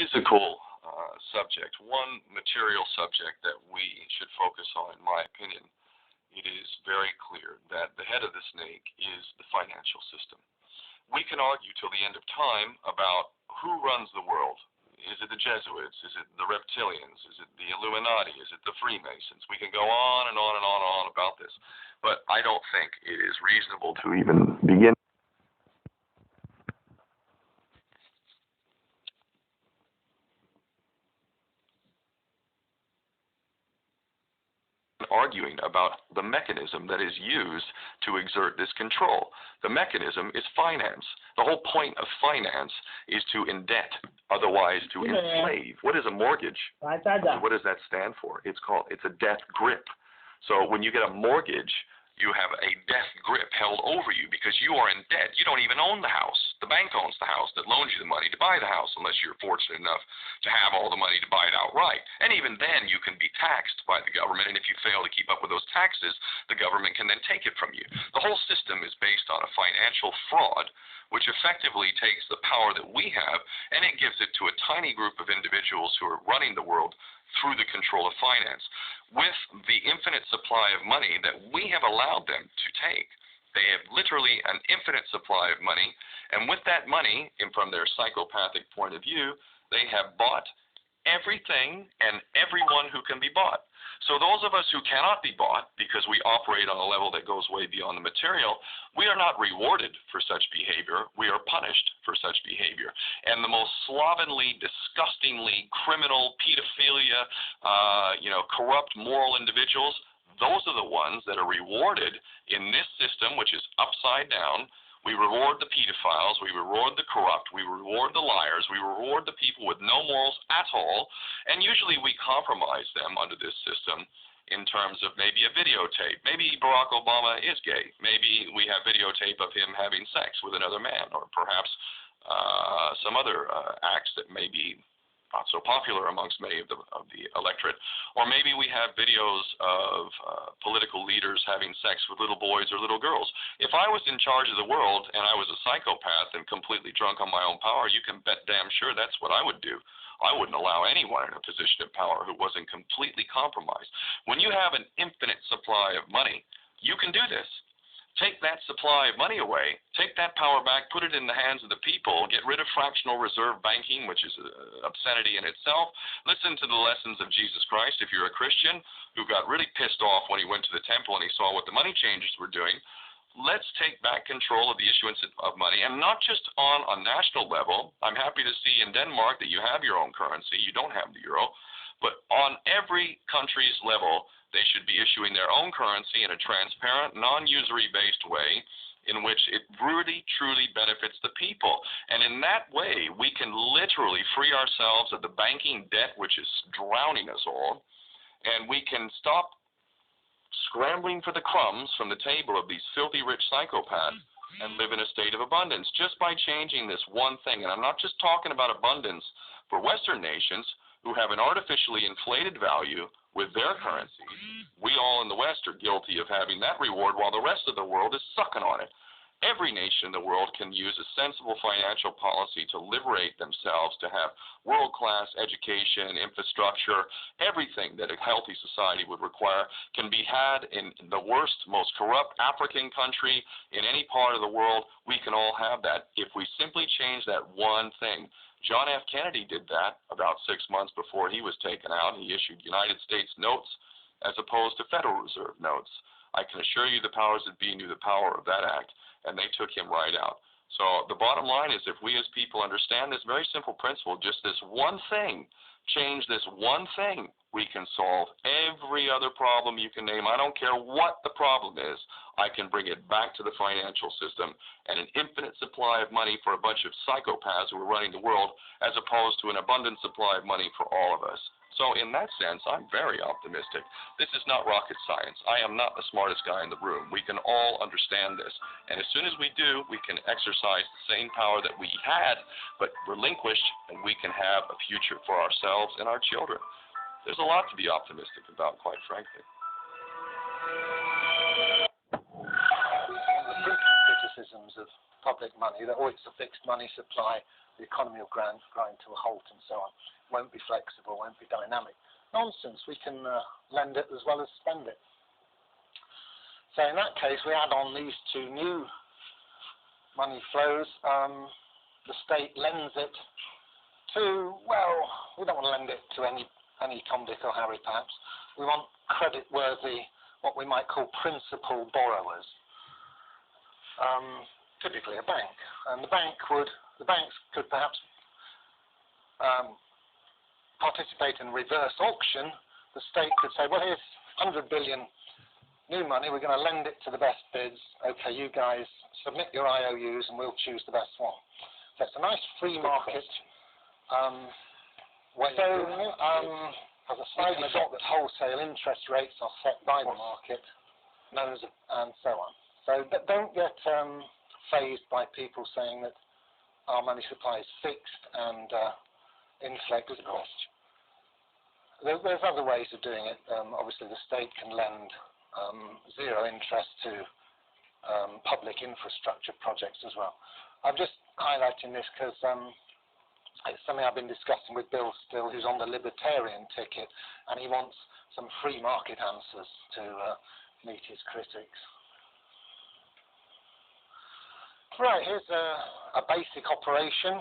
physical subject, one material subject that we should focus on, in my opinion, it is very clear that the head of the snake is the financial system. We can argue till the end of time about who runs the world. Is it the Jesuits? Is it the reptilians? Is it the Illuminati? Is it the Freemasons? We can go on and on and on and on about this. But I don't think it is reasonable to even begin arguing about the mechanism that is used to exert this control. The mechanism is finance. The whole point of finance is to indebt, otherwise to enslave. What is a mortgage? What does that stand for? It's a death grip. So when you get a mortgage, you have a death grip held over you because you are in debt. You don't even own the house. The bank owns the house that loans you the money to buy the house, unless you're fortunate enough to have all the money to buy it outright. And even then, you can be taxed by the government, and if you fail to keep up with those taxes, the government can then take it from you. The whole system is based on a financial fraud, which effectively takes the power that we have, and it gives it to a tiny group of individuals who are running the world through the control of finance. With the infinite supply of money that we have allowed them to take, they have literally an infinite supply of money, and with that money, and from their psychopathic point of view, they have bought everything and everyone who can be bought. So those of us who cannot be bought, because we operate on a level that goes way beyond the material, we are not rewarded for such behavior. We are punished for such behavior. And the most slovenly, disgustingly criminal, pedophilia, corrupt moral individuals, those are the ones that are rewarded in this system, which is upside down. We reward the pedophiles, we reward the corrupt, we reward the liars, we reward the people with no morals at all, and usually we compromise them under this system in terms of maybe a videotape. Maybe Barack Obama is gay. Maybe we have videotape of him having sex with another man, or perhaps some other acts that may be not so popular amongst many of the electorate. Or maybe we have videos of political leaders having sex with little boys or little girls. If I was in charge of the world and I was a psychopath and completely drunk on my own power, you can bet damn sure that's what I would do. I wouldn't allow anyone in a position of power who wasn't completely compromised. When you have an infinite supply of money, you can do this. Take that supply of money away, take that power back, put it in the hands of the people, get rid of fractional reserve banking, which is an obscenity in itself. Listen to the lessons of Jesus Christ if you're a Christian who got really pissed off when he went to the temple and he saw what the money changers were doing. Let's take back control of the issuance of money, and not just on a national level. I'm happy to see in Denmark that you have your own currency. You don't have the euro. But on every country's level, they should be issuing their own currency in a transparent, non-usury based way in which it really, truly benefits the people. And in that way, we can literally free ourselves of the banking debt which is drowning us all, and we can stop scrambling for the crumbs from the table of these filthy rich psychopaths and live in a state of abundance just by changing this one thing. And I'm not just talking about abundance for Western nations who have an artificially inflated value with their currency. We all in the West are guilty of having that reward while the rest of the world is sucking on it. Every nation in the world can use a sensible financial policy to liberate themselves, to have world-class education, infrastructure, everything that a healthy society would require can be had in the worst, most corrupt African country in any part of the world. We can all have that if we simply change that one thing. John F. Kennedy did that about 6 months before he was taken out. He issued United States notes as opposed to Federal Reserve notes. I can assure you the powers that be knew the power of that act, and they took him right out. So the bottom line is, if we as people understand this very simple principle, just this one thing, change this one thing, we can solve every other problem you can name. I don't care what the problem is. I can bring it back to the financial system and an infinite supply of money for a bunch of psychopaths who are running the world, as opposed to an abundant supply of money for all of us. So in that sense, I'm very optimistic. This is not rocket science. I am not the smartest guy in the room. We can all understand this. And as soon as we do, we can exercise the same power that we had, but relinquished, and we can have a future for ourselves and our children. There's a lot to be optimistic about, quite frankly. The principle puts us criticisms of public money, that, oh, it's a fixed money supply, the economy will grind to a halt and so on, won't be flexible, won't be dynamic. Nonsense, we can lend it as well as spend it. So in that case, we add on these two new money flows. The state lends it to, well, we don't want to lend it to any Tom, Dick or Harry perhaps. We want credit-worthy, what we might call principal borrowers. Typically a bank. And the banks could perhaps participate in reverse auction. The state could say, well, here's 100 billion new money, we're going to lend it to the best bids. Okay, you guys submit your IOUs and we'll choose the best one. So it's a nice free market way of doing it. As a side effect, that wholesale interest rates are set by the market, and so on. So don't get fazed by people saying that our money supply is fixed and inflexible. There's other ways of doing it. Obviously, the state can lend zero interest to public infrastructure projects as well. I'm just highlighting this because it's something I've been discussing with Bill Still, who's on the libertarian ticket, and he wants some free market answers to meet his critics. Right, here's a basic operation.